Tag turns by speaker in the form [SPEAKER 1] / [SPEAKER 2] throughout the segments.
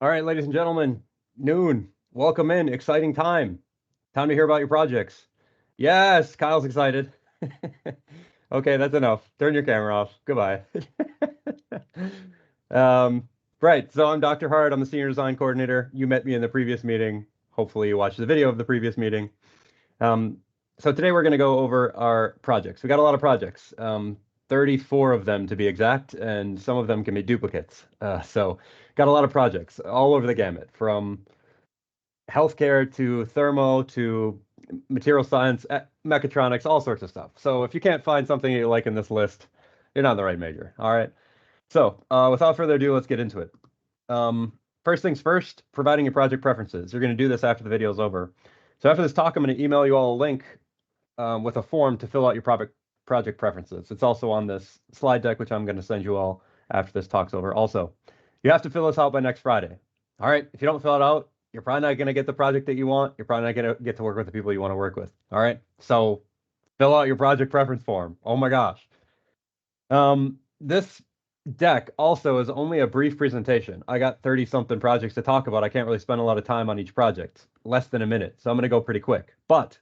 [SPEAKER 1] All right, ladies and gentlemen, noon. Welcome in. Exciting time. Time to hear about your projects. Yes, Kyle's excited. Okay, that's enough. Turn your camera off. Goodbye. Um, right, so I'm Dr. Hart. I'm the Senior Design Coordinator. You met me in the previous meeting. Hopefully you watched the video of the previous meeting. Um, so today we're going to go over our projects. We got a lot of projects, 34 of them to be exact, and some of them can be duplicates. So got a lot of projects all over the gamut, from healthcare to thermo to material science, mechatronics, all sorts of stuff. So if you can't find something you like in this list, you're not in the right major. All right. So without further ado, let's get into it. First things first, providing your project preferences. You're going to do this after the video is over. So after this talk, I'm going to email you all a link with a form to fill out your project preferences. It's also on this slide deck, which I'm going to send you all after this talk's over. Also, you have to fill this out by next Friday. All right. If you don't fill it out, you're probably not going to get the project that you want. You're probably not going to get to work with the people you want to work with. All right. So fill out your project preference form. Oh my gosh. This deck also is only a brief presentation. I got 30 something projects to talk about. I can't really spend a lot of time on each project, less than a minute. So I'm going to go pretty quick. But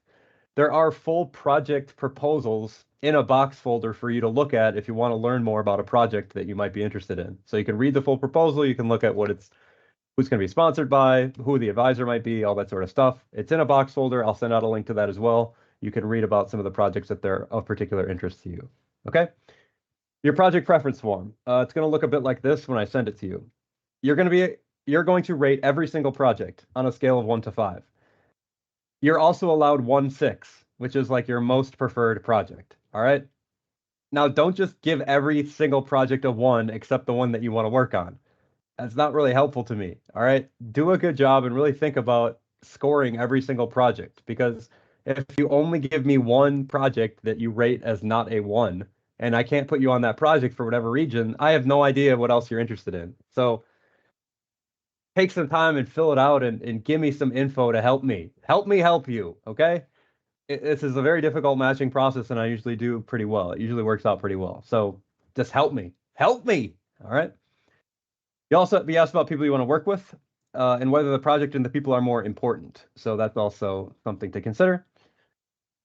[SPEAKER 1] there are full project proposals in a box folder for you to look at if you want to learn more about a project that you might be interested in. So you can read the full proposal, you can look at who's going to be sponsored by, who the advisor might be, all that sort of stuff. It's in a box folder. I'll send out a link to that as well. You can read about some of the projects that they're of particular interest to you. Okay? Your project preference form. It's going to look a bit like this when I send it to you. You're going to rate every single project on a scale of 1 to 5. You're also allowed 1-6, which is like your most preferred project. All right. Now, don't just give every single project a 1 except the one that you want to work on. That's not really helpful to me. All right. Do a good job and really think about scoring every single project, because if you only give me one project that you rate as not a 1, and I can't put you on that project for whatever reason, I have no idea what else you're interested in. So take some time and fill it out and give me some info to help me. Help me help you, okay? This is a very difficult matching process, and I usually do pretty well. It usually works out pretty well. So just help me. Help me. All right. You also be asked about people you want to work with, and whether the project and the people are more important. So that's also something to consider.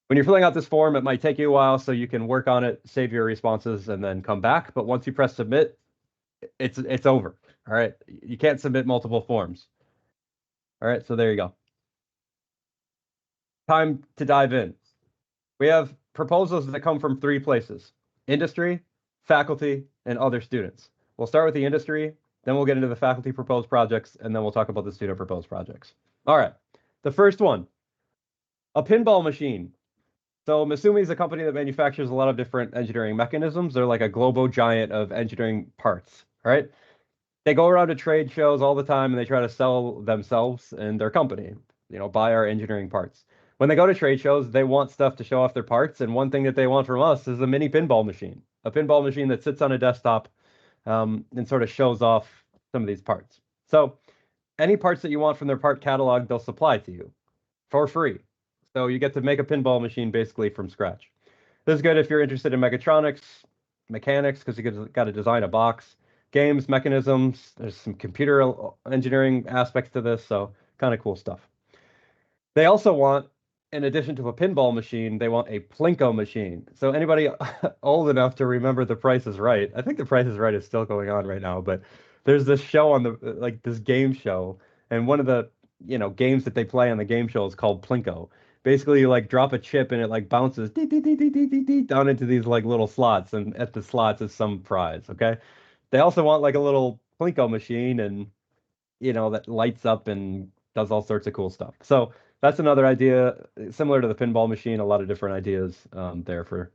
[SPEAKER 1] When you're filling out this form, it might take you a while, so you can work on it, save your responses, and then come back. But once you press submit, it's over. All right. You can't submit multiple forms. All right. So there you go. Time to dive in. We have proposals that come from 3 places: industry, faculty, and other students. We'll start with the industry, then we'll get into the faculty proposed projects, and then we'll talk about the student proposed projects. All right. The first one, a pinball machine. So Misumi is a company that manufactures a lot of different engineering mechanisms. They're like a global giant of engineering parts, right? They go around to trade shows all the time and they try to sell themselves and their company, buy our engineering parts. When they go to trade shows, they want stuff to show off their parts, and one thing that they want from us is a mini pinball machine, a pinball machine that sits on a desktop, and sort of shows off some of these parts. So any parts that you want from their part catalog, they'll supply to you for free. So you get to make a pinball machine basically from scratch. This is good if you're interested in mechatronics, mechanics, because you got to design a box, games, mechanisms. There's some computer engineering aspects to this, so kind of cool stuff. They also want, in addition to a pinball machine, they want a Plinko machine. So anybody old enough to remember The Price is Right? I think The Price is Right is still going on right now, but there's this show on this game show, and one of the games that they play on the game show is called Plinko. Basically, you drop a chip and it bounces down into these little slots, and at the slots is some prize. Okay. They also want a little Plinko machine, and that lights up and does all sorts of cool stuff. So that's another idea, similar to the pinball machine. A lot of different ideas there for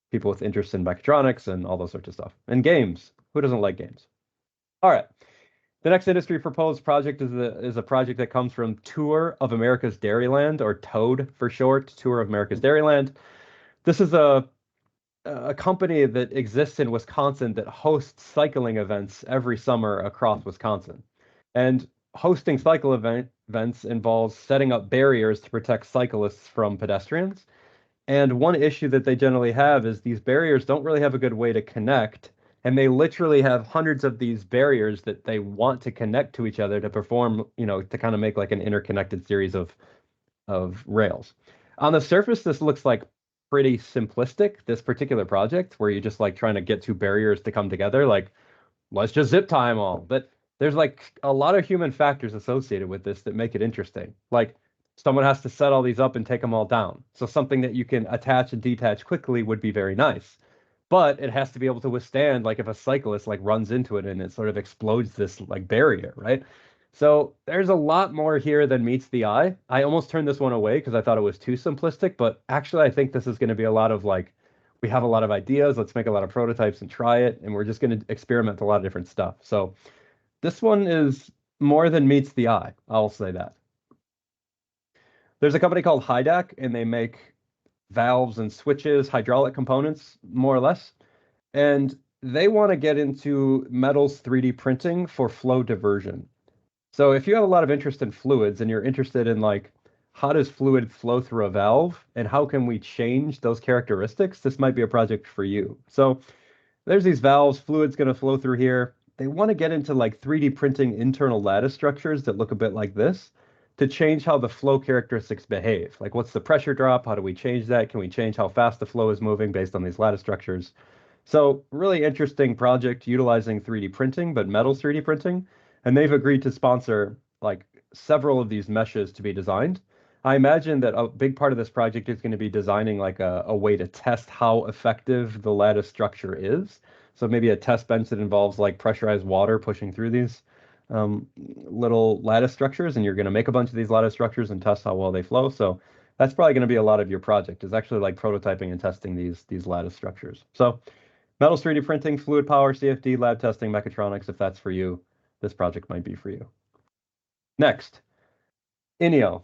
[SPEAKER 1] people with interest in mechatronics and all those sorts of stuff. And games. Who doesn't like games? All right. The next industry proposed project is a project that comes from Tour of America's Dairyland, or TOAD for short, Tour of America's Dairyland. This is a company that exists in Wisconsin that hosts cycling events every summer across Wisconsin. And hosting cycle events involves setting up barriers to protect cyclists from pedestrians. And one issue that they generally have is these barriers don't really have a good way to connect And they literally have hundreds of these barriers that they want to connect to each other to perform, to kind of make like an interconnected series of rails. On the surface, this looks like pretty simplistic, this particular project, where you're just like trying to get two barriers to come together. Like, let's just zip tie them all. But there's like a lot of human factors associated with this that make it interesting. Like, someone has to set all these up and take them all down. So something that you can attach and detach quickly would be very nice. But it has to be able to withstand, like if a cyclist like runs into it and it sort of explodes this like barrier, right? So there's a lot more here than meets the eye. I almost turned this one away because I thought it was too simplistic, but actually I think this is going to be a lot of like, we have a lot of ideas, let's make a lot of prototypes and try it, and we're just going to experiment a lot of different stuff. So this one is more than meets the eye, I'll say that. There's a company called Hydac, and they make valves and switches, hydraulic components, more or less. And they want to get into metals 3D printing for flow diversion. So if you have a lot of interest in fluids and you're interested in like, how does fluid flow through a valve and how can we change those characteristics, this might be a project for you. So there's these valves, fluid's going to flow through here. They want to get into like 3D printing internal lattice structures that look a bit like this to change how the flow characteristics behave. Like, what's the pressure drop? How do we change that? Can we change how fast the flow is moving based on these lattice structures? So really interesting project utilizing 3D printing, but metal 3D printing. And they've agreed to sponsor like several of these meshes to be designed. I imagine that a big part of this project is going to be designing like a way to test how effective the lattice structure is. So maybe a test bench that involves like pressurized water pushing through these little lattice structures, and you're going to make a bunch of these lattice structures and test how well they flow. So that's probably going to be a lot of your project, is actually like prototyping and testing these lattice structures. So metals 3D printing, fluid power, CFD, lab testing, mechatronics, if that's for you, this project might be for you. Next, INEO.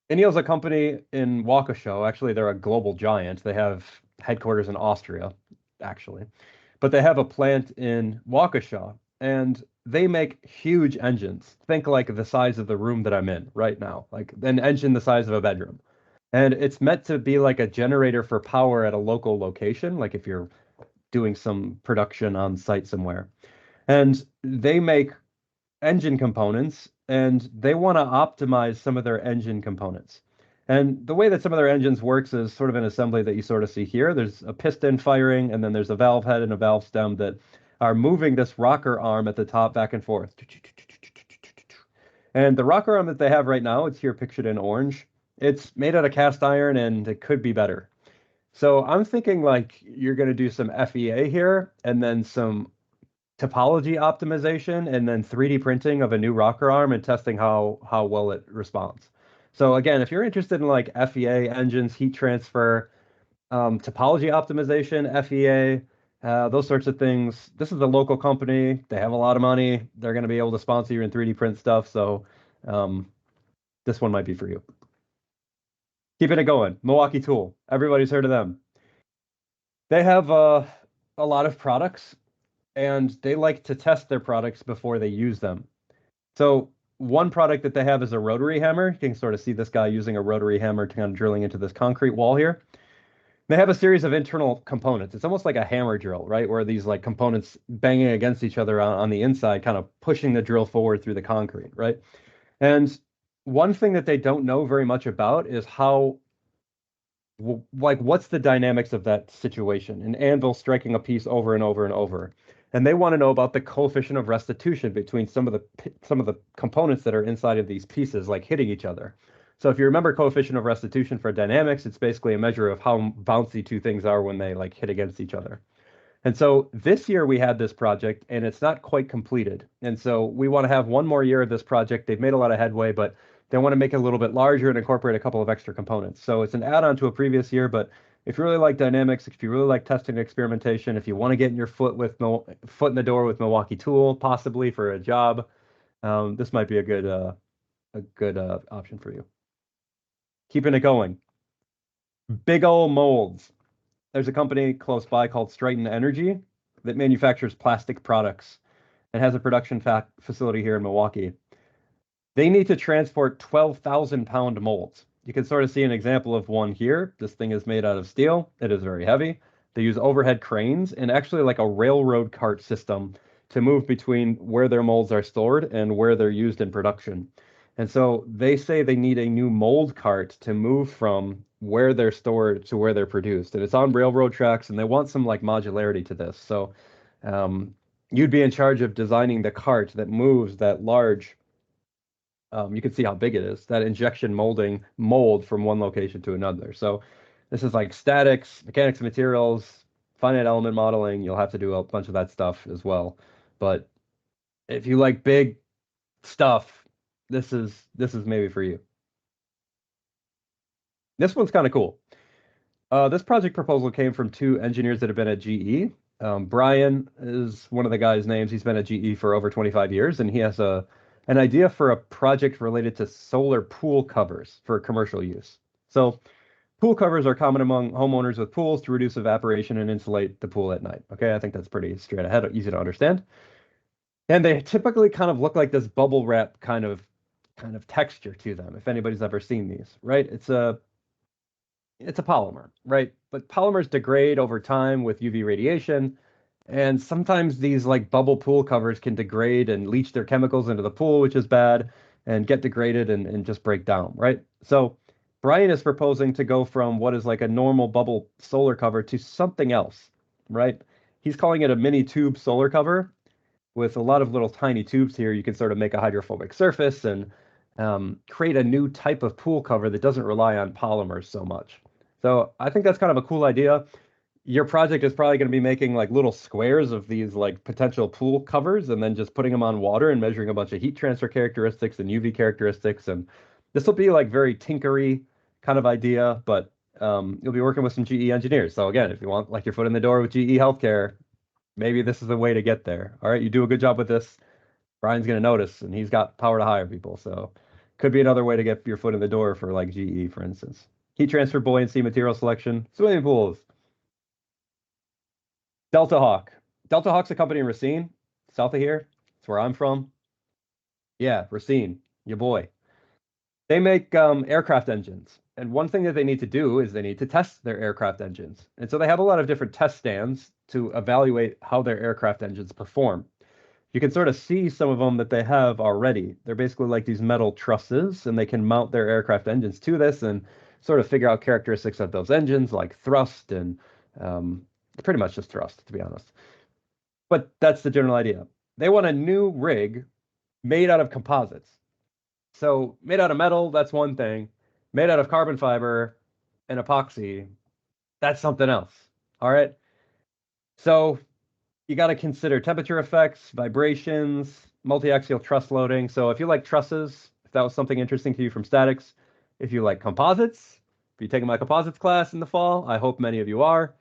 [SPEAKER 1] INEO is a company in Waukesha. Actually, they're a global giant. They have headquarters in Austria, actually. But they have a plant in Waukesha, and they make huge engines. Think like the size of the room that I'm in right now, like an engine the size of a bedroom. And it's meant to be like a generator for power at a local location, like if you're doing some production on site somewhere. And they make engine components, and they want to optimize some of their engine components. And the way that some of their engines works is sort of an assembly that you sort of see here. There's a piston firing, and then there's a valve head and a valve stem that are moving this rocker arm at the top back and forth. And the rocker arm that they have right now, it's here pictured in orange. It's made out of cast iron, and it could be better. So I'm thinking like you're going to do some FEA here, and then some topology optimization, and then 3D printing of a new rocker arm and testing how well it responds. So again, if you're interested in like FEA engines, heat transfer, topology optimization, FEA, those sorts of things, this is a local company. They have a lot of money. They're going to be able to sponsor you in 3D print stuff. So this one might be for you. Keeping it going, Milwaukee Tool. Everybody's heard of them. They have a lot of products, and they like to test their products before they use them. So one product that they have is a rotary hammer. You can sort of see this guy using a rotary hammer to kind of drilling into this concrete wall here. They have a series of internal components. It's almost like a hammer drill, right? Where these like components banging against each other on the inside, kind of pushing the drill forward through the concrete, right? And one thing that they don't know very much about is how, like, what's the dynamics of that situation? An anvil striking a piece over and over and over. And they want to know about the coefficient of restitution between some of the components that are inside of these pieces, like hitting each other. So if you remember coefficient of restitution for dynamics, it's basically a measure of how bouncy two things are when they like hit against each other. And so this year we had this project, and it's not quite completed. And so we want to have one more year of this project. They've made a lot of headway, but they want to make it a little bit larger and incorporate a couple of extra components. So it's an add-on to a previous year, but if you really like dynamics, if you really like testing and experimentation, if you want to get in your foot in the door with Milwaukee Tool, possibly for a job, this might be a good option for you. Keeping it going. Big old molds. There's a company close by called Stryton Energy that manufactures plastic products and has a production facility here in Milwaukee. They need to transport 12,000-pound molds. You can sort of see an example of one here. This thing is made out of steel. It is very heavy. They use overhead cranes and actually like a railroad cart system to move between where their molds are stored and where they're used in production. And so they say they need a new mold cart to move from where they're stored to where they're produced. And it's on railroad tracks, and they want some like modularity to this. So um, you'd be in charge of designing the cart that moves that large, you can see how big it is, that injection molding mold from one location to another. So this is like statics, mechanics of materials, finite element modeling. You'll have to do a bunch of that stuff as well. But if you like big stuff, this is maybe for you. This one's kind of cool. This project proposal came from two engineers that have been at GE. Brian is one of the guys' names. He's been at GE for over 25 years, and he has an idea for a project related to solar pool covers for commercial use. So pool covers are common among homeowners with pools to reduce evaporation and insulate the pool at night. Okay, I think that's pretty straight ahead, easy to understand. And they typically kind of look like this bubble wrap kind of texture to them, if anybody's ever seen these, right? It's a polymer, right? But polymers degrade over time with UV radiation, and sometimes these like bubble pool covers can degrade and leach their chemicals into the pool, which is bad, and get degraded and just break down, right? So Brian is proposing to go from what is like a normal bubble solar cover to something else, right? He's calling it a mini tube solar cover with a lot of little tiny tubes here. You can sort of make a hydrophobic surface and create a new type of pool cover that doesn't rely on polymers so much. So I think that's kind of a cool idea. Your project is probably going to be making like little squares of these like potential pool covers and then just putting them on water and measuring a bunch of heat transfer characteristics and UV characteristics. And this will be like very tinkery kind of idea, but you'll be working with some GE engineers. So again, if you want like your foot in the door with GE healthcare, maybe this is the way to get there. All right, you do a good job with this. Brian's going to notice, and he's got power to hire people. So could be another way to get your foot in the door for like GE, for instance. Heat transfer, buoyancy, material selection, swimming pools. Delta Hawk. Delta Hawk's a company in Racine, south of here. That's where I'm from. Yeah, Racine, your boy. They make aircraft engines. And one thing that they need to do is they need to test their aircraft engines. And so they have a lot of different test stands to evaluate how their aircraft engines perform. You can sort of see some of them that they have already. They're basically like these metal trusses, and they can mount their aircraft engines to this and sort of figure out characteristics of those engines, like thrust and um, pretty much just thrust, to be honest. But that's the general idea. They want a new rig made out of composites. So made out of metal, that's one thing. Made out of carbon fiber and epoxy, that's something else. All right. So you got to consider temperature effects, vibrations, multi-axial truss loading. So if you like trusses, if that was something interesting to you from statics, if you like composites, if you're taking my composites class in the fall, I hope many of you are.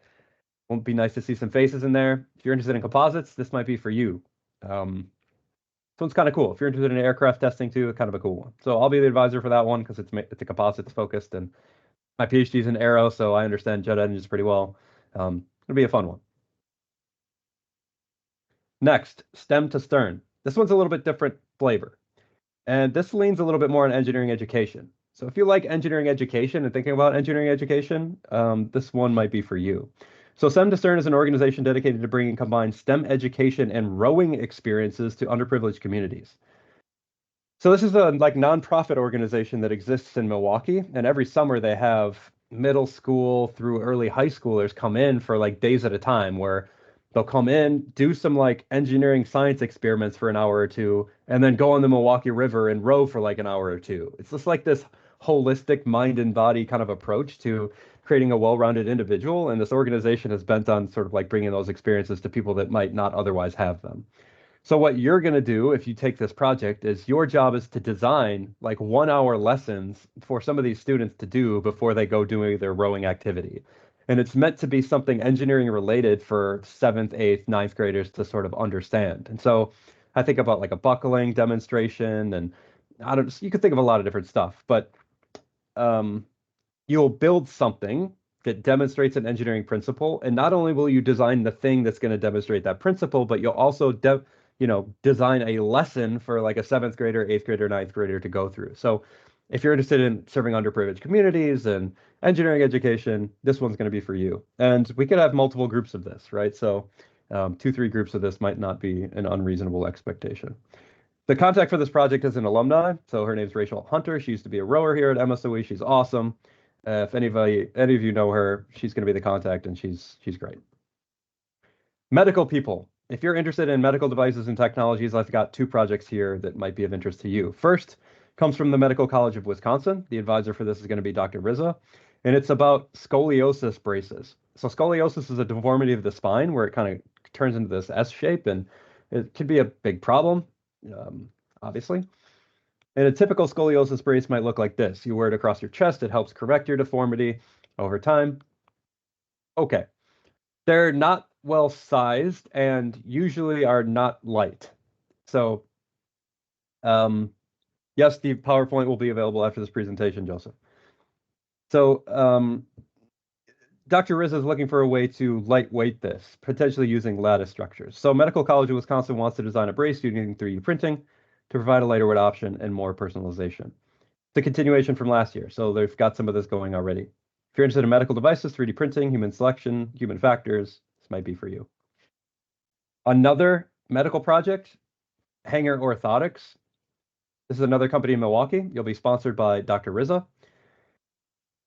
[SPEAKER 1] Won't be nice to see some faces in there. If you're interested in composites, this might be for you. This one's kind of cool. If you're interested in aircraft testing too, kind of a cool one. So I'll be the advisor for that one because it's a composites focused, and my PhD is in aero, so I understand jet engines pretty well. It'll be a fun one. Next, stem to stern. This one's a little bit different flavor, and this leans a little bit more on engineering education. So if you like engineering education and thinking about engineering education, this one might be for you. So STEM to Stern is an organization dedicated to bringing combined STEM education and rowing experiences to underprivileged communities. So this is a like nonprofit organization that exists in Milwaukee, and every summer they have middle school through early high schoolers come in for like days at a time where they'll come in, do some like engineering science experiments for an hour or two, and then go on the Milwaukee River and row for like an hour or two. It's just like this holistic mind and body kind of approach to creating a well-rounded individual, and this organization is bent on sort of like bringing those experiences to people that might not otherwise have them. So what you're going to do if you take this project is your job is to design like 1 hour lessons for some of these students to do before they go doing their rowing activity. And it's meant to be something engineering related for seventh, eighth, ninth graders to sort of understand. And so I think about like a buckling demonstration and I don't, you could think of a lot of different stuff, but um, you'll build something that demonstrates an engineering principle. And not only will you design the thing that's going to demonstrate that principle, but you'll also design a lesson for like a seventh grader, eighth grader, ninth grader to go through. So if you're interested in serving underprivileged communities and engineering education, this one's going to be for you. And we could have multiple groups of this, right? So 2, 3 groups of this might not be an unreasonable expectation. The contact for this project is an alumni. So her name's Rachel Hunter. She used to be a rower here at MSOE. She's awesome. If any of you know her, she's going to be the contact, and she's great. Medical people. If you're interested in medical devices and technologies, I've got 2 projects here that might be of interest to you. First comes from the Medical College of Wisconsin. The advisor for this is going to be Dr. Rizza, and it's about scoliosis braces. So scoliosis is a deformity of the spine where it kind of turns into this S shape, and it can be a big problem, obviously. And a typical scoliosis brace might look like this. You wear it across your chest. It helps correct your deformity over time. Okay. They're not well sized and usually are not light. So, yes, the PowerPoint will be available after this presentation, Joseph. So, Dr. Riz is looking for a way to lightweight this, potentially using lattice structures. So Medical College of Wisconsin wants to design a brace using 3D printing to provide a lighter weight option and more personalization. It's a continuation from last year, so they've got some of this going already. If you're interested in medical devices, 3D printing, human selection, human factors, this might be for you. Another medical project, Hanger Orthotics. This is another company in Milwaukee. You'll be sponsored by Dr. Rizza,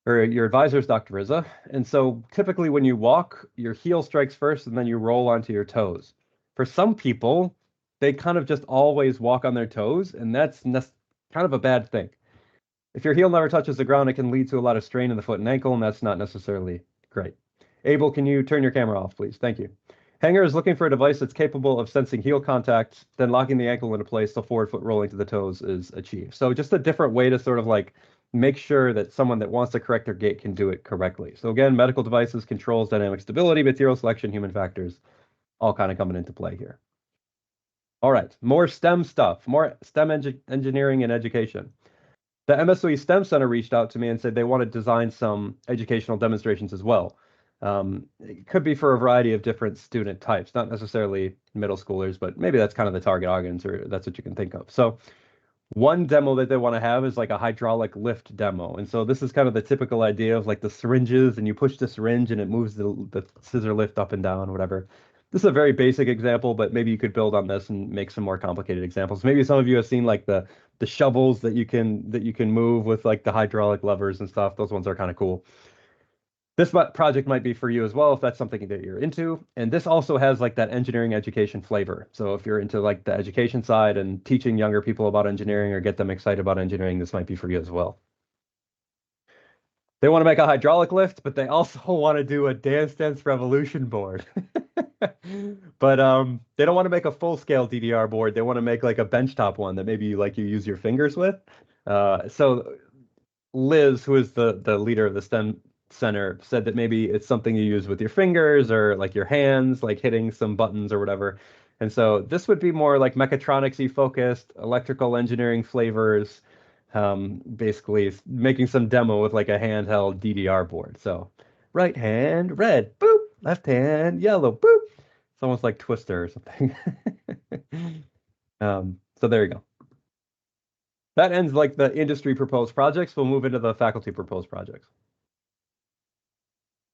[SPEAKER 1] or your advisor is Dr. Rizza. And so typically when you walk, your heel strikes first and then you roll onto your toes. For some people, they kind of just always walk on their toes, and that's kind of a bad thing. If your heel never touches the ground, it can lead to a lot of strain in the foot and ankle, and that's not necessarily great. Abel, can you turn your camera off, please? Thank you. Hanger is looking for a device that's capable of sensing heel contact, then locking the ankle into place so forward foot rolling to the toes is achieved. So just a different way to sort of like make sure that someone that wants to correct their gait can do it correctly. So again, medical devices, controls, dynamic stability, material selection, human factors, all kind of coming into play here. All right, more STEM stuff, more STEM engineering and education. The MSOE STEM Center reached out to me and said they want to design some educational demonstrations as well. It could be for a variety of different student types, not necessarily middle schoolers, but maybe that's kind of the target audience, or that's what you can think of. So one demo that they want to have is like a hydraulic lift demo. And so this is kind of the typical idea of like the syringes, and you push the syringe and it moves the scissor lift up and down, whatever. This is a very basic example, but maybe you could build on this and make some more complicated examples. Maybe some of you have seen like the shovels that you can move with like the hydraulic levers and stuff. Those ones are kind of cool. This project might be for you as well if that's something that you're into. And this also has like that engineering education flavor. So if you're into like the education side and teaching younger people about engineering or get them excited about engineering, this might be for you as well. They want to make a hydraulic lift, but they also want to do a Dance Dance Revolution board. But they don't want to make a full-scale DDR board. They want to make like a benchtop one that maybe like you use your fingers with. So Liz, who is the leader of the STEM Center, said that maybe it's something you use with your fingers or like your hands, like hitting some buttons or whatever. And so this would be more like mechatronics-y focused, electrical engineering flavors, basically making some demo with like a handheld DDR board. So right hand, red, boop, left hand, yellow, boop. It's almost like Twister or something. So there you go. That ends like the industry proposed projects. We'll move into the faculty proposed projects.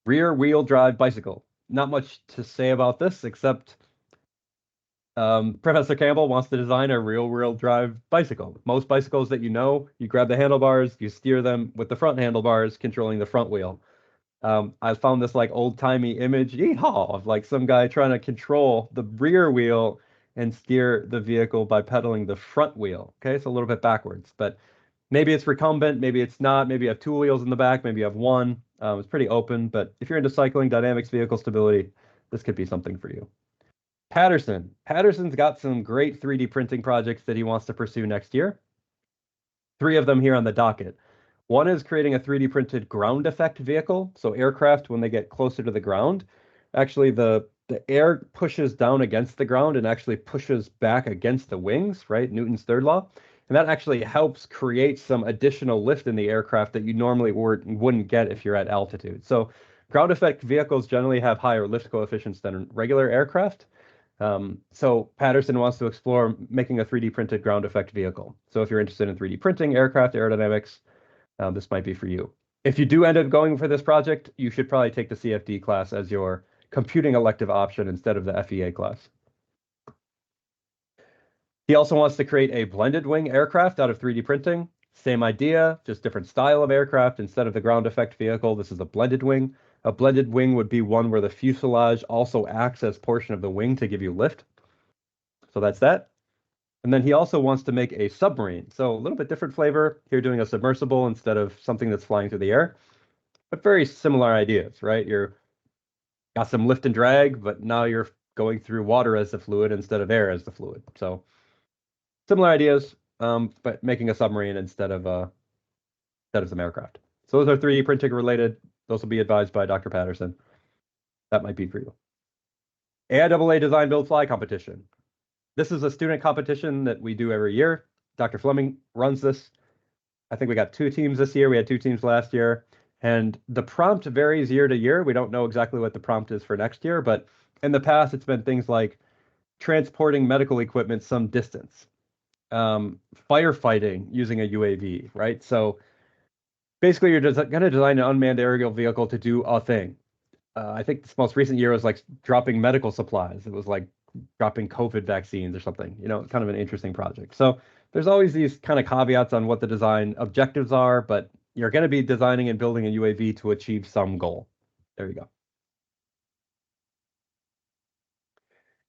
[SPEAKER 1] Rear wheel drive bicycle. Not much to say about this except Professor Campbell wants to design a rear wheel drive bicycle. Most bicycles that you grab the handlebars, you steer them with the front handlebars, controlling the front wheel. I found this like old-timey image, yeehaw, of like some guy trying to control the rear wheel and steer the vehicle by pedaling the front wheel. Okay, it's a little bit backwards, but maybe it's recumbent, maybe it's not. Maybe you have 2 wheels in the back, maybe you have one. It's pretty open, but if you're into cycling, dynamics, vehicle stability, this could be something for you. Patterson. Patterson's got some great 3D printing projects that he wants to pursue next year. 3 of them here on the docket. One is creating a 3D printed ground effect vehicle. So aircraft, when they get closer to the ground, actually the air pushes down against the ground and actually pushes back against the wings, right? Newton's third law. And that actually helps create some additional lift in the aircraft that you normally wouldn't get if you're at altitude. So ground effect vehicles generally have higher lift coefficients than regular aircraft. So Patterson wants to explore making a 3D printed ground effect vehicle. So if you're interested in 3D printing, aircraft, aerodynamics, this might be for you. If you do end up going for this project, you should probably take the CFD class as your computing elective option instead of the FEA class. He also wants to create a blended wing aircraft out of 3D printing. Same idea, just different style of aircraft. Instead of the ground effect vehicle, this is a blended wing. A blended wing would be one where the fuselage also acts as portion of the wing to give you lift. So that's that. And then he also wants to make a submarine. So a little bit different flavor. Here doing a submersible instead of something that's flying through the air. But very similar ideas, right? You're got some lift and drag, but now you're going through water as the fluid instead of air as the fluid. So similar ideas, but making a submarine instead of some aircraft. So those are 3D printing related. Those will be advised by Dr. Patterson. That might be for you. AIAA Design Build Fly Competition. This is a student competition that we do every year. Dr. Fleming runs this. I think we got 2 teams this year. We had 2 teams last year. And the prompt varies year to year. We don't know exactly what the prompt is for next year, but in the past, it's been things like transporting medical equipment some distance, firefighting using a UAV, right? So basically, you're going to design an unmanned aerial vehicle to do a thing. I think this most recent year was like dropping medical supplies. It was like dropping COVID vaccines or something, kind of an interesting project. So there's always these kind of caveats on what the design objectives are, but you're going to be designing and building a UAV to achieve some goal. There you go.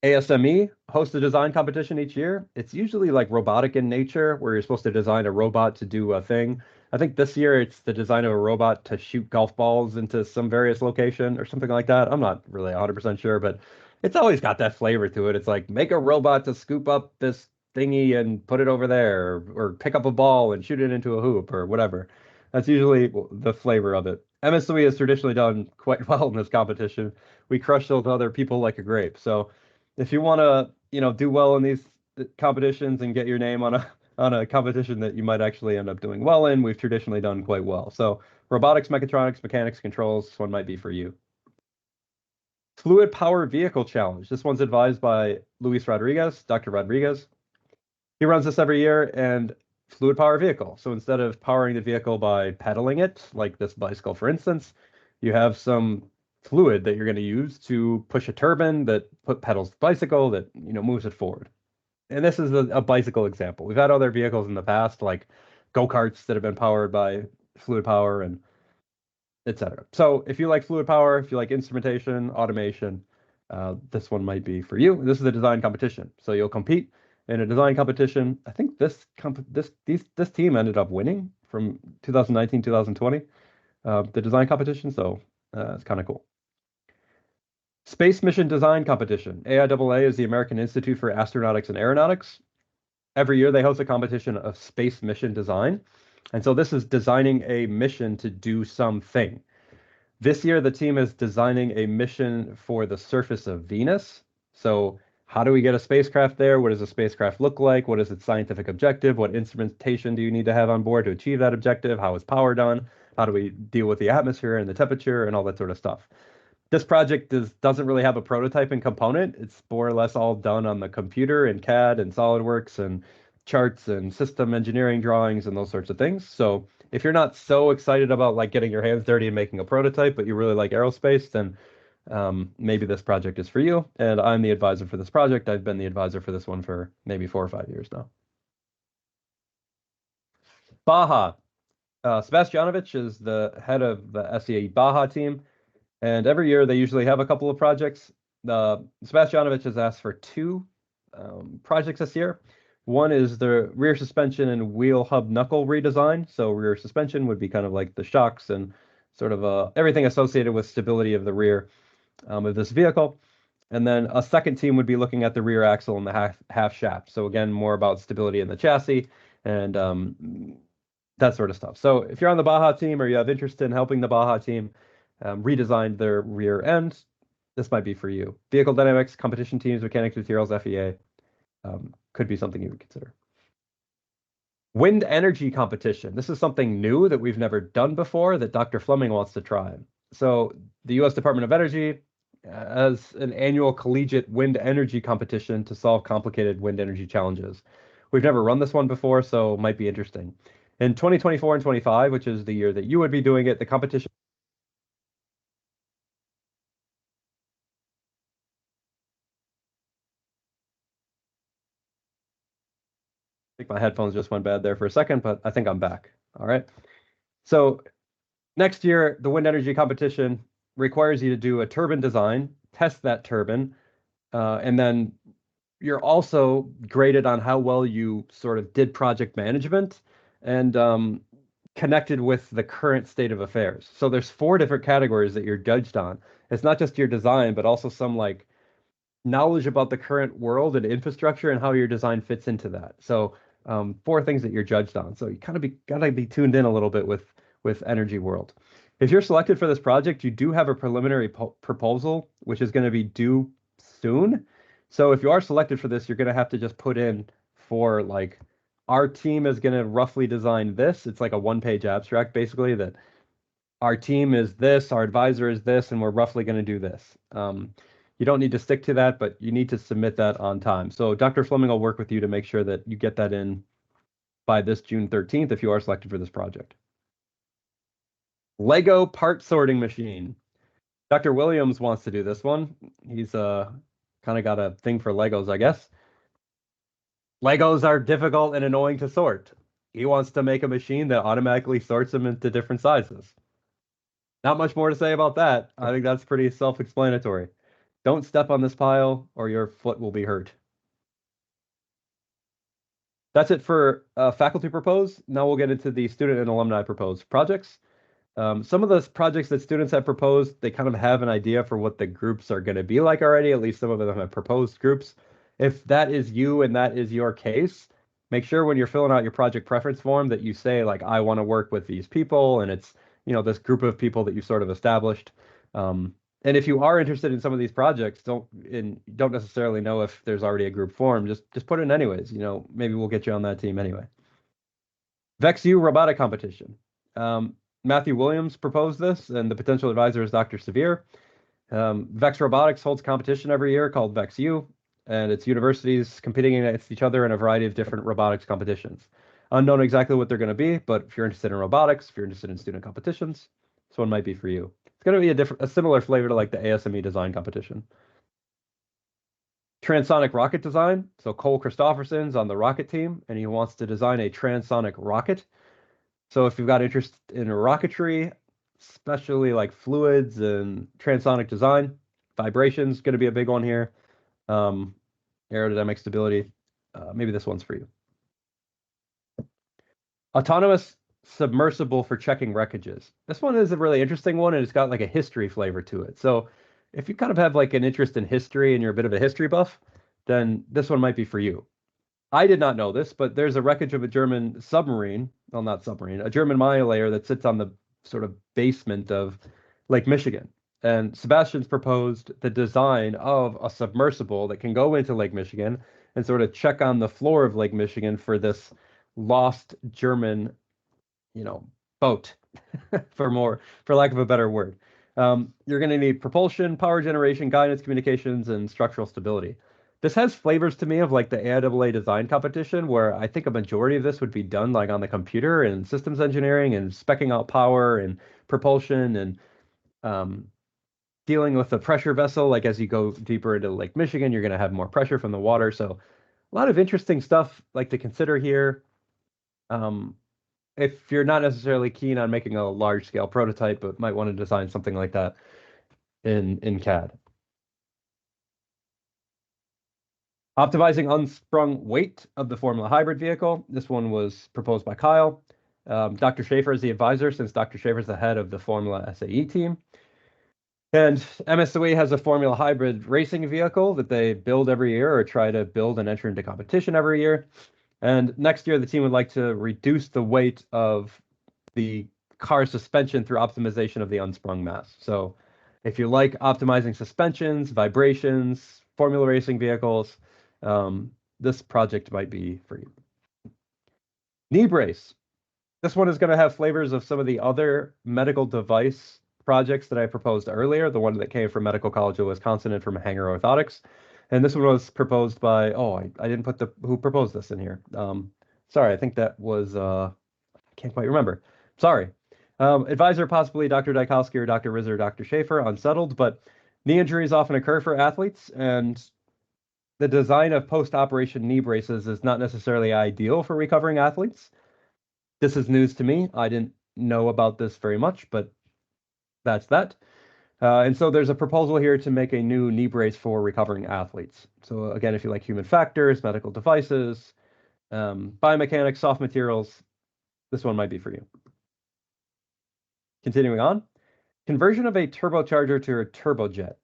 [SPEAKER 1] ASME hosts a design competition each year. It's usually like robotic in nature, where you're supposed to design a robot to do a thing. I think this year it's the design of a robot to shoot golf balls into some various location or something like that. I'm not really 100% sure, but it's always got that flavor to it. It's like make a robot to scoop up this thingy and put it over there, or pick up a ball and shoot it into a hoop or whatever. That's usually the flavor of it. MSOE has traditionally done quite well in this competition. We crush those other people like a grape. So if you want to, do well in these competitions and get your name on a competition that you might actually end up doing well in, we've traditionally done quite well. So robotics, mechatronics, mechanics, controls, this one might be for you. Fluid Power Vehicle Challenge. This one's advised by Luis Rodriguez, Dr. Rodriguez. He runs this every year, and fluid power vehicle. So instead of powering the vehicle by pedaling it, like this bicycle, for instance, you have some fluid that you're going to use to push a turbine that pedals the bicycle that moves it forward. And this is a bicycle example. We've had other vehicles in the past, like go-karts that have been powered by fluid power and etc. So if you like fluid power, if you like instrumentation, automation, this one might be for you. This is a design competition, so you'll compete in a design competition. I think this team ended up winning from 2019, 2020, the design competition. So it's kind of cool. Space Mission Design Competition. AIAA is the American Institute for Astronautics and Aeronautics. Every year they host a competition of space mission design. And so this is designing a mission to do something. This year, the team is designing a mission for the surface of Venus. So how do we get a spacecraft there? What does a spacecraft look like? What is its scientific objective? What instrumentation do you need to have on board to achieve that objective? How is power done? How do we deal with the atmosphere and the temperature and all that sort of stuff? This project doesn't really have a prototyping component. It's more or less all done on the computer in CAD and SolidWorks and charts and system engineering drawings and those sorts of things. So if you're not so excited about like getting your hands dirty and making a prototype, but you really like aerospace, then maybe this project is for you. And I'm the advisor for this project. I've been the advisor for this one for maybe 4 or 5 years now. Baja. Sebastianovich is the head of the SEA Baja team. And every year they usually have a couple of projects. Sebastianovich has asked for 2 projects this year. One is the rear suspension and wheel hub knuckle redesign. So rear suspension would be kind of like the shocks and sort of everything associated with stability of the rear of this vehicle. And then a second team would be looking at the rear axle and the half shaft. So again, more about stability in the chassis and that sort of stuff. So if you're on the Baja team or you have interest in helping the Baja team redesign their rear end, this might be for you. Vehicle dynamics, competition teams, mechanics, materials, FEA could be something you would consider. Wind energy competition. This is something new that we've never done before that Dr. Fleming wants to try. So the U.S. Department of Energy as an annual collegiate wind energy competition to solve complicated wind energy challenges. We've never run this one before, so it might be interesting. In 2024 and 25, which is the year that you would be doing it, the competition. I think my headphones just went bad there for a second, but I think I'm back. All right. So next year, the wind energy competition requires you to do a turbine design, test that turbine, and then you're also graded on how well you sort of did project management and connected with the current state of affairs. So there's four different categories that you're judged on. It's not just your design, but also some like knowledge about the current world and infrastructure and how your design fits into that. So four things that you're judged on. So you kind of gotta be tuned in a little bit with Energy World. If you're selected for this project, you do have a preliminary proposal, which is going to be due soon. So if you are selected for this, you're going to have to just put in for like our team is going to roughly design this. It's like a one-page abstract, basically, that our team is this, our advisor is this, and we're roughly going to do this. You don't need to stick to that, but you need to submit that on time. So Dr. Fleming will work with you to make sure that you get that in by this June 13th if you are selected for this project. Lego part sorting machine. Dr. Williams wants to do this one. He's kind of got a thing for Legos, I guess. Legos are difficult and annoying to sort. He wants to make a machine that automatically sorts them into different sizes. Not much more to say about that. I think that's pretty self-explanatory. Don't step on this pile or your foot will be hurt. That's it for faculty proposed. Now we'll get into the student and alumni proposed projects. Some of the projects that students have proposed, they kind of have an idea for what the groups are going to be like already. At least some of them have proposed groups. If that is you and that is your case, make sure when you're filling out your project preference form that you say like, I want to work with these people, and it's, you know, this group of people that you sort of established. And if you are interested in some of these projects, don't necessarily know if there's already a group form, just put it in anyways. You know, maybe we'll get you on that team anyway. VexU robotic competition. Matthew Williams proposed this, and the potential advisor is Dr. Severe. Vex Robotics holds a competition every year called VexU, and it's universities competing against each other in a variety of different robotics competitions. Unknown exactly what they're going to be, but if you're interested in robotics, if you're interested in student competitions, this one might be for you. It's going to be a similar flavor to like the ASME design competition. Transonic rocket design. So Cole Christopherson's on the rocket team, and he wants to design a transonic rocket. So if you've got interest in rocketry, especially like fluids and transonic design, vibration's going to be a big one here. Aerodynamic stability, maybe this one's for you. Autonomous submersible for checking wreckages. This one is a really interesting one, and it's got like a history flavor to it. So if you kind of have like an interest in history and you're a bit of a history buff, then this one might be for you. I did not know this, but there's a wreckage of a German submarine. Well, not submarine, a German mine layer that sits on the sort of basement of Lake Michigan. And Sebastian's proposed the design of a submersible that can go into Lake Michigan and sort of check on the floor of Lake Michigan for this lost German, you know, boat, for lack of a better word. You're going to need propulsion, power generation, guidance, communications, and structural stability. This has flavors to me of like the AIAA design competition, where I think a majority of this would be done like on the computer and systems engineering and specing out power and propulsion and dealing with the pressure vessel. Like as you go deeper into Lake Michigan, you're going to have more pressure from the water. So a lot of interesting stuff like to consider here. If you're not necessarily keen on making a large scale prototype, but might want to design something like that in CAD. Optimizing unsprung weight of the Formula Hybrid vehicle. This one was proposed by Kyle. Dr. Schaefer is the advisor, since Dr. Schaefer is the head of the Formula SAE team. And MSOE has a Formula Hybrid racing vehicle that they build every year or try to build and enter into competition every year. And next year, the team would like to reduce the weight of the car suspension through optimization of the unsprung mass. So if you like optimizing suspensions, vibrations, Formula racing vehicles, this project might be for you. Knee brace. This one is going to have flavors of some of the other medical device projects that I proposed earlier, the one that came from Medical College of Wisconsin and from Hanger Orthotics. And this one was proposed by, I didn't put who proposed this in here. Sorry, I think that was, I can't quite remember. Sorry. Advisor possibly Dr. Dykowski or Dr. Rizzer or Dr. Schaefer, unsettled, but knee injuries often occur for athletes, and the design of post-operation knee braces is not necessarily ideal for recovering athletes. This is news to me. I didn't know about this very much, but that's that. And so there's a proposal here to make a new knee brace for recovering athletes. So again, if you like human factors, medical devices, biomechanics, soft materials, this one might be for you. Continuing on, conversion of a turbocharger to a turbojet.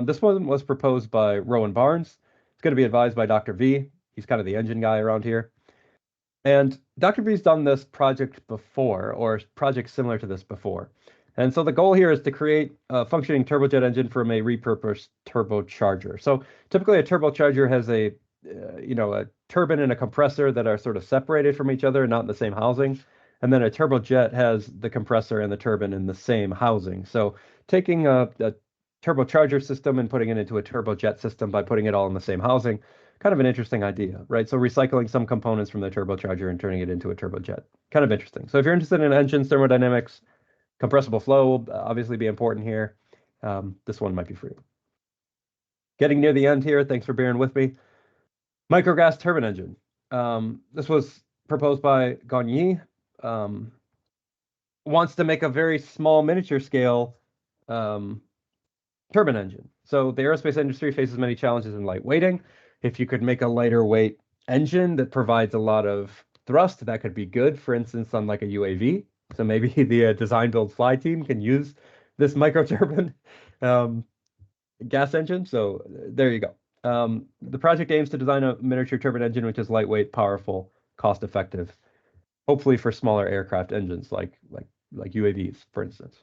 [SPEAKER 1] This one was proposed by Rowan Barnes. It's going to be advised by Dr. V. He's kind of the engine guy around here. And Dr. V's done this project before, or projects similar to this before. And so the goal here is to create a functioning turbojet engine from a repurposed turbocharger. So typically a turbocharger has a turbine and a compressor that are sort of separated from each other, not in the same housing. And then a turbojet has the compressor and the turbine in the same housing. So taking a turbocharger system and putting it into a turbojet system by putting it all in the same housing, kind of an interesting idea, right? So recycling some components from the turbocharger and turning it into a turbojet, kind of interesting. So if you're interested in engines, thermodynamics, compressible flow will obviously be important here. This one might be for you. Getting near the end here, thanks for bearing with me. Microgas turbine engine. This was proposed by Gagny. Wants to make a very small miniature scale turbine engine. So the aerospace industry faces many challenges in lightweighting. If you could make a lighter weight engine that provides a lot of thrust, that could be good, for instance, on like a UAV. So maybe the design build fly team can use this micro turbine gas engine. So there you go. The project aims to design a miniature turbine engine which is lightweight, powerful, cost effective, hopefully for smaller aircraft engines like UAVs, for instance.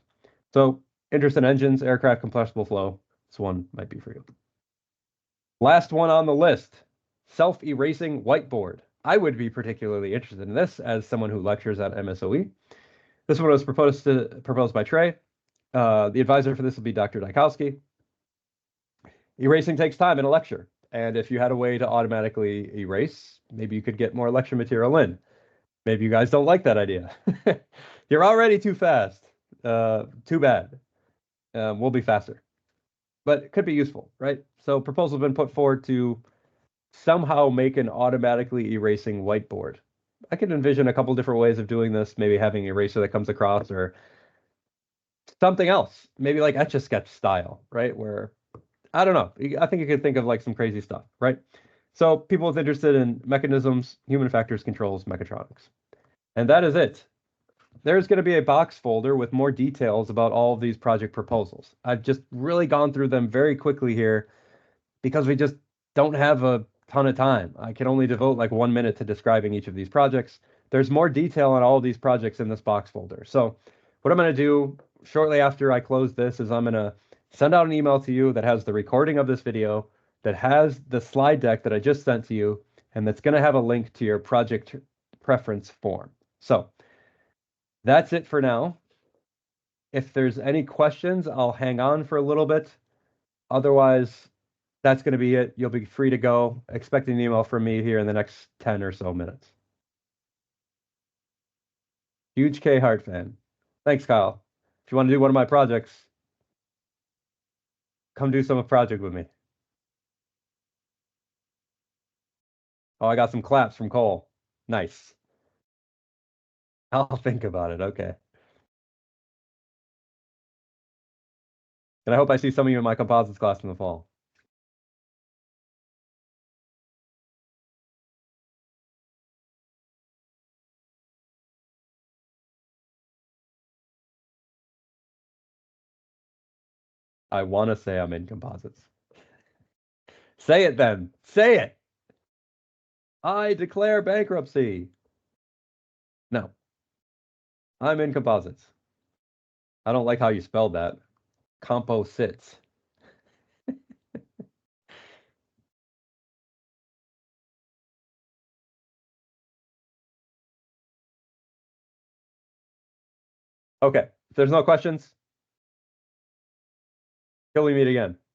[SPEAKER 1] So interest in engines, aircraft, compressible flow. This one might be for you. Last one on the list, self-erasing whiteboard. I would be particularly interested in this as someone who lectures at MSOE. This one was proposed by Trey. The advisor for this will be Dr. Dykowski. Erasing takes time in a lecture, and if you had a way to automatically erase, maybe you could get more lecture material in. Maybe you guys don't like that idea. You're already too fast. Too bad. We'll be faster. But it could be useful, right? So proposals have been put forward to somehow make an automatically erasing whiteboard. I could envision a couple different ways of doing this, maybe having an eraser that comes across or something else, maybe like Etch-a-Sketch style, right? Where, I don't know, I think you could think of like some crazy stuff, right? So people with interested in mechanisms, human factors, controls, mechatronics. And that is it. There's going to be a box folder with more details about all of these project proposals. I've just really gone through them very quickly here because we just don't have a ton of time. I can only devote like 1 minute to describing each of these projects. There's more detail on all of these projects in this box folder. So what I'm going to do shortly after I close this is I'm going to send out an email to you that has the recording of this video, that has the slide deck that I just sent to you, and that's going to have a link to your project preference form. So that's it for now. If there's any questions, I'll hang on for a little bit. Otherwise, that's going to be it. You'll be free to go. Expect an email from me here in the next 10 or so minutes. Huge K Hart fan. Thanks, Kyle. If you want to do one of my projects, come do some project with me. Oh, I got some claps from Cole. Nice. I'll think about it. Okay. And I hope I see some of you in my composites class in the fall. I want to say I'm in composites. Say it then. Say it. I declare bankruptcy. No. I'm in composites. I don't like how you spelled that. Composites. Okay. If there's no questions, Till we meet again.